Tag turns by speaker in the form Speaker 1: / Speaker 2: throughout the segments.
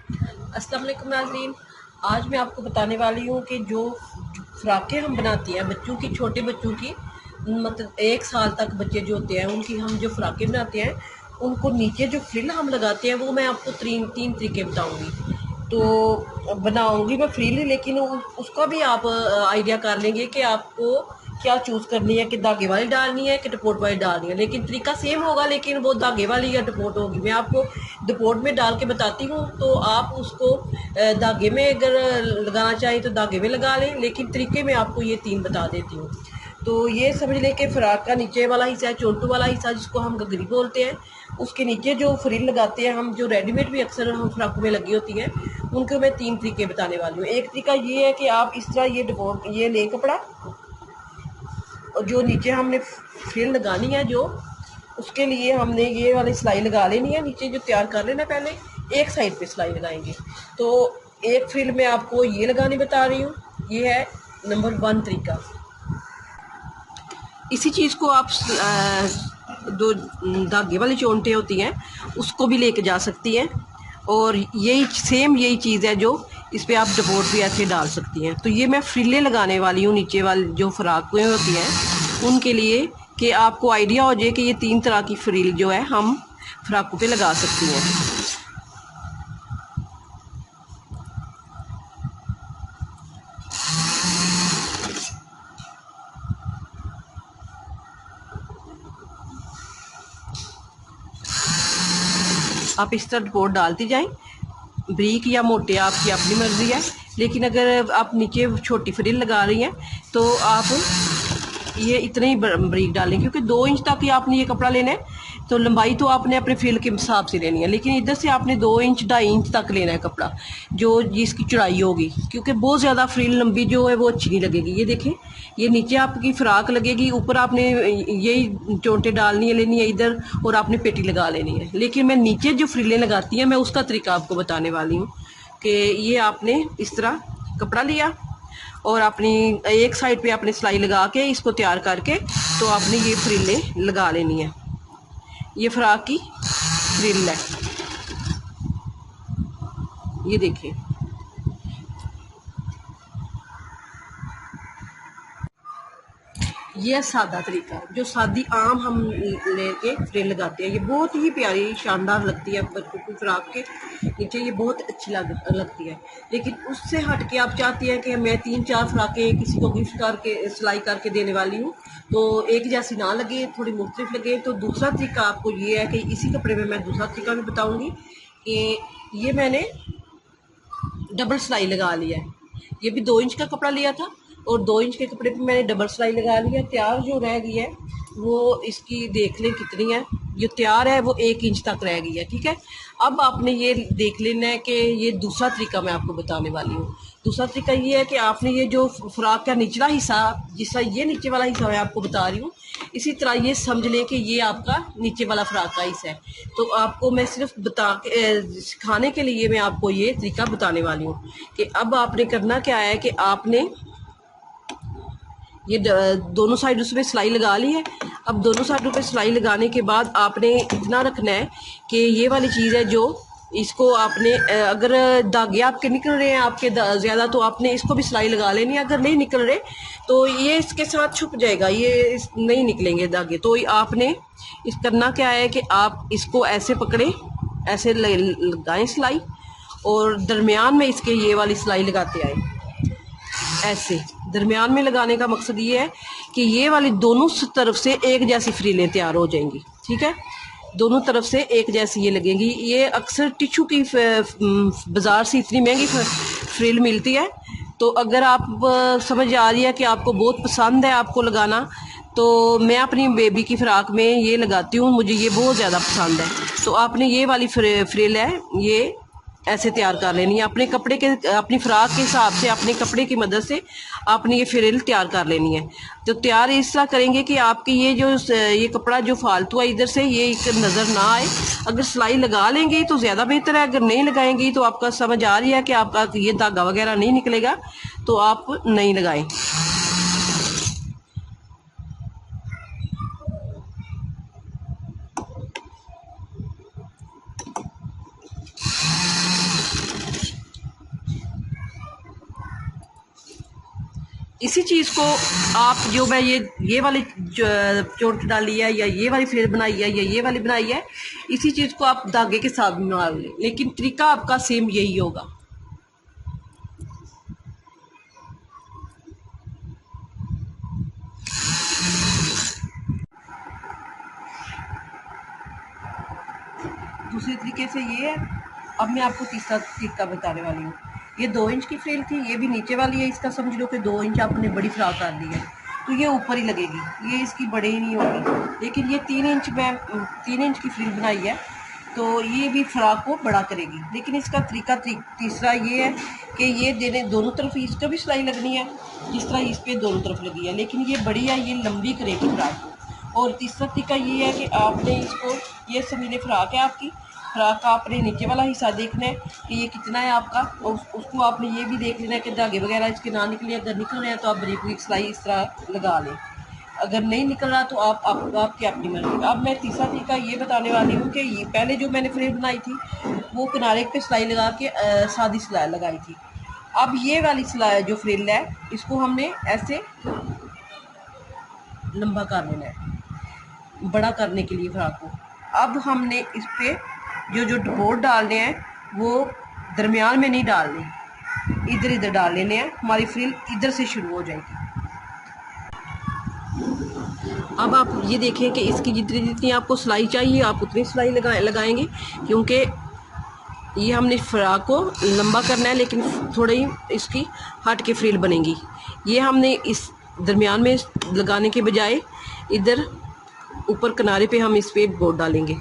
Speaker 1: अस्सलाम वालेकुम नाज़रीन। आज मैं आपको बताने वाली हूँ कि जो फ़्राकें हम बनाती हैं बच्चों की, छोटे बच्चों की, मतलब 1 साल तक बच्चे जो होते हैं उनकी हम जो फ़्राकें बनाते हैं, उनको नीचे जो फ्रिल हम लगाते हैं वो मैं आपको 3 तरीके बताऊँगी। तो बनाऊँगी मैं फ्रिल, लेकिन उसका भी आप आइडिया कर लेंगे कि आपको क्या चूज़ करनी है, कि धागे वाली डालनी है कि डपोट वाली डालनी है। लेकिन तरीका सेम होगा, लेकिन वो धागे वाली या डपोट होगी। मैं आपको डपोट में डाल के बताती हूँ, तो आप उसको धागे में अगर लगाना चाहें तो धागे में लगा लें, लेकिन तरीके में आपको ये 3 बता देती हूँ। तो ये समझ लें कि फ़्राक का नीचे वाला हिस्सा है, चोंटू वाला हिस्सा जिसको हम गगरी बोलते हैं, उसके नीचे जो फ्रिल लगाते हैं हम, जो रेडीमेड भी अक्सर हम फ्राकों में लगी होती हैं, उनको मैं 3 तरीके बताने वाली हूँ। एक तरीका ये है कि आप इस तरह ये लें कपड़ा, और जो नीचे हमने फ्रिल लगानी है, जो उसके लिए हमने ये वाली सिलाई लगा लेनी है। नीचे जो तैयार कर लेना, पहले एक साइड पे सिलाई लगाएंगे। तो एक फ्रिल में आपको ये लगानी बता रही हूँ। ये है नंबर 1 तरीका। इसी चीज़ को आप दो धागे वाली चोंटे होती हैं उसको भी लेके जा सकती हैं, और यही चीज़ है जो इस पर आप डपोट भी ऐसे डाल सकती हैं। तो ये मैं फ्रिलें लगाने वाली हूँ नीचे वाली जो फ्राकें होती हैं उनके लिए, कि आपको आइडिया हो जाए कि ये 3 तरह की फ्रिल जो है हम फ्राकों पे लगा सकती हैं। आप इस तरह डपोट डालती जाएं, ब्रीक या मोटे आपकी अपनी मर्ज़ी है। लेकिन अगर आप नीचे छोटी फ्रिल लगा रही हैं तो आप ये इतने ही ब्रीक डालें, क्योंकि 2 इंच तक ही आपने ये कपड़ा लेना है। तो लंबाई तो आपने अपने फ्रिल के हिसाब से लेनी है, लेकिन इधर से आपने 2 इंच 2.5 इंच तक लेना है कपड़ा, जो जिसकी चौड़ाई होगी, क्योंकि बहुत ज़्यादा फ्रिल लंबी जो है वो अच्छी नहीं लगेगी। ये देखें, ये नीचे आपकी फ्राक लगेगी, ऊपर आपने यही चोंटे डालनी है, लेनी है इधर, और आपने पेटी लगा लेनी है। लेकिन मैं नीचे जो फ्रिलें लगाती हैं मैं उसका तरीका आपको बताने वाली हूँ, कि ये आपने इस तरह कपड़ा लिया और अपनी एक साइड पे आपने सिलाई लगा के इसको तैयार करके तो आपने ये फ्रिलें लगा लेनी है। ये फ्राक की फ्रिल है, ये देखिए। ये है सादा तरीका, जो सादी आम हम लेके फ्रिल लगाते हैं। ये बहुत ही प्यारी शानदार लगती है बच्चों की फ्राक के नीचे, ये बहुत अच्छी लगती है। लेकिन उससे हट के आप चाहती हैं कि मैं 3-4 फ्राकें किसी को गिफ्ट करके सिलाई करके देने वाली हूँ, तो एक जैसी ना लगे, थोड़ी मुख्तलिफ लगे, तो दूसरा तरीका आपको ये है कि इसी कपड़े में मैं दूसरा तरीका भी बताऊँगी, कि ये मैंने डबल सिलाई लगा लिया है। ये भी 2 इंच का कपड़ा लिया था, और 2 इंच के कपड़े पे मैंने डबल सिलाई लगा ली है। तैयार जो रह गई है वो इसकी देख लें कितनी है। जो तैयार है वो 1 इंच तक रह गई है, ठीक है। अब आपने ये देख लेना है कि ये दूसरा तरीका मैं आपको बताने वाली हूँ। दूसरा तरीका ये है कि आपने ये जो फ्राक का निचला हिस्सा, जिसका ये नीचे वाला हिस्सा मैं आपको बता रही हूँ, इसी तरह ये समझ लें कि ये आपका नीचे वाला फ्राक का हिस्सा है। तो आपको मैं सिर्फ सिखाने के लिए मैं आपको ये तरीका बताने वाली हूँ, कि अब आपने करना क्या है कि आपने ये दोनों साइड उसमें सिलाई लगा ली है। अब दोनों साइडों पे सिलाई लगाने के बाद आपने इतना रखना है कि ये वाली चीज़ है जो इसको आपने अगर धागे आपके निकल रहे हैं आपके ज़्यादा, तो आपने इसको भी सिलाई लगा लेनी है। अगर नहीं निकल रहे तो ये इसके साथ छुप जाएगा, ये नहीं निकलेंगे धागे। तो आपने इस करना क्या है कि आप इसको ऐसे पकड़ें, ऐसे लगाएं सिलाई, और दरमियान में इसके ये वाली सिलाई लगाते आए। ऐसे दरमियान में लगाने का मकसद ये है कि ये वाली दोनों तरफ से एक जैसी फ्रिलें तैयार हो जाएंगी, ठीक है। दोनों तरफ से एक जैसी ये लगेंगी। ये अक्सर टिशू की बाज़ार से इतनी महंगी फ्रिल मिलती है। तो अगर आप समझ आ रही है कि आपको बहुत पसंद है आपको लगाना, तो मैं अपनी बेबी की फ़्राक में ये लगाती हूँ, मुझे ये बहुत ज़्यादा पसंद है। तो आपने ये वाली फ्रिल है ये ऐसे तैयार कर लेनी है अपने कपड़े के, अपनी फ़्राक के हिसाब से, अपने कपड़े की मदद से आपने ये फ्रिल तैयार कर लेनी है। तो तैयार इस तरह करेंगे कि आपकी ये कपड़ा जो फालतू है इधर से ये नज़र ना आए। अगर सिलाई लगा लेंगे तो ज़्यादा बेहतर है, अगर नहीं लगाएंगी तो आपका समझ आ रही है कि आपका ये धागा वगैरह नहीं निकलेगा, तो आप नहीं लगाएं। इसी चीज़ को आप जो मैं ये वाली चोट डाली है या ये वाली फ्रिल बनाई है या ये वाली बनाई है, इसी चीज़ को आप धागे के साथ बना लें, लेकिन तरीका आपका सेम यही होगा। दूसरे तरीके से ये है। अब मैं आपको तीसरा तरीका बताने वाली हूँ। ये 2 इंच की फ्रिल थी, ये भी नीचे वाली है, इसका समझ लो कि 2 इंच आपने बड़ी फ्राक कर दी है तो ये ऊपर ही लगेगी, ये इसकी बड़ी ही नहीं होगी। लेकिन ये 3 इंच में 3 इंच की फ्रिल बनाई है तो ये भी फ्राक को बड़ा करेगी। लेकिन इसका तरीका तीसरा ये है कि ये देने दोनों तरफ इसका भी सिलाई लगनी है जिस तरह इस पर दोनों तरफ लगी है, लेकिन ये बड़ी है, ये लंबी करेगी फ्राक को। और तीसरा तरीका ये है कि आपने इसको, ये समझिए फ्राक है आपकी, फ्राक का आपने नीचे वाला हिस्सा देखना है कि ये कितना है आपका, और उसको आपने ये भी देख लेना है कि धागे वगैरह इसके ना निकले। अगर निकल रहे हैं तो आप बारीक बारीक सिलाई इस तरह लगा लें, अगर नहीं निकल रहा तो आपकी अपनी मर्जी। अब मैं तीसरा तरीका ये बताने वाली हूँ कि ये पहले जो मैंने फ्रेम बनाई थी वो किनारे पे सिलाई लगा के सादी सिलाई लगाई थी। अब ये वाली सिलाई जो फ्रिल है इसको हमने ऐसे लंबा कर लेना है, बड़ा करने के लिए फ्राक को। अब हमने इस पे जो डपोट डालने हैं वो दरमियान में नहीं डालने, इधर इधर डाल लेने हैं, हमारी फ्रिल इधर से शुरू हो जाएगी। अब आप ये देखें कि इसकी जितनी जितनी आपको सिलाई चाहिए आप उतनी सिलाई लगाएंगे, क्योंकि ये हमने फ्राक को लंबा करना है लेकिन थोड़ी ही इसकी हट के फ्रिल बनेगी। ये हमने इस दरमियान में लगाने के बजाय इधर ऊपर किनारे पे हम इस पे बोट डालेंगे।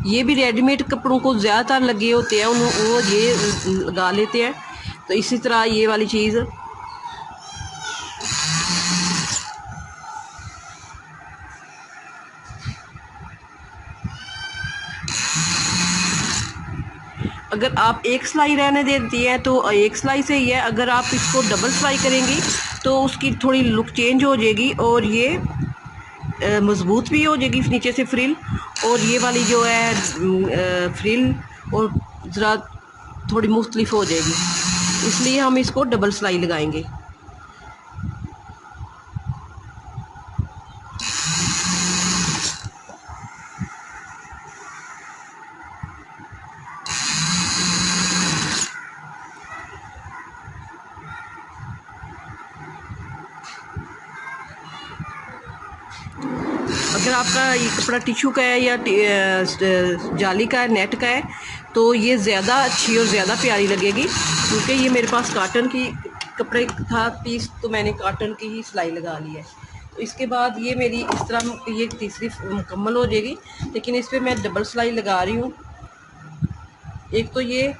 Speaker 1: ये भी रेडीमेड कपड़ों को ज़्यादातर लगे होते हैं, वो ये लगा लेते हैं। तो इसी तरह ये वाली चीज़ अगर आप एक सिलाई रहने देती हैं तो एक सिलाई से ही है, अगर आप इसको डबल सिलाई करेंगी तो उसकी थोड़ी लुक चेंज हो जाएगी और ये मज़बूत भी हो जाएगी नीचे से फ्रिल, और ये वाली जो है फ्रिल और ज़रा थोड़ी मुख्तलिफ हो जाएगी, इसलिए हम इसको डबल सिलाई लगाएंगे। अगर आपका ये कपड़ा टिशू का है या जाली का है, नेट का है, तो ये ज़्यादा अच्छी और ज़्यादा प्यारी लगेगी। क्योंकि ये मेरे पास काटन की कपड़े था पीस, तो मैंने काटन की ही सिलाई लगा ली है। तो इसके बाद ये मेरी इस तरह ये तीसरी मुकम्मल हो जाएगी, लेकिन इस पर मैं डबल सिलाई लगा रही हूँ। एक तो ये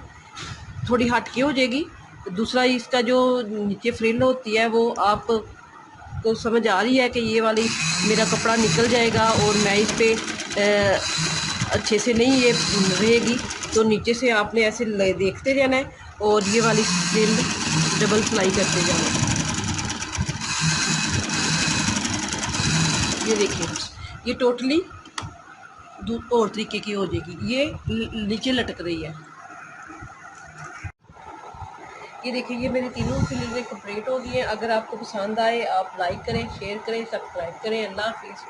Speaker 1: थोड़ी हट के हो जाएगी, दूसरा इसका जो नीचे फ्रिल होती है वो आप को समझ आ रही है कि ये वाली मेरा कपड़ा निकल जाएगा और मैं इस पर अच्छे से नहीं ये रहेगी, तो नीचे से आपने ऐसे देखते जाना है और ये वाली फ्रिल डबल सिलाई करते जाना है। ये देखिए ये टोटली और तरीके की हो जाएगी, ये नीचे लटक रही है। ये देखिए ये मेरी तीनों फिल्में कंप्लीट हो गई हैं। अगर आपको पसंद आए आप लाइक करें, शेयर करें, सब्सक्राइब करें। अल्लाह हाफिज़।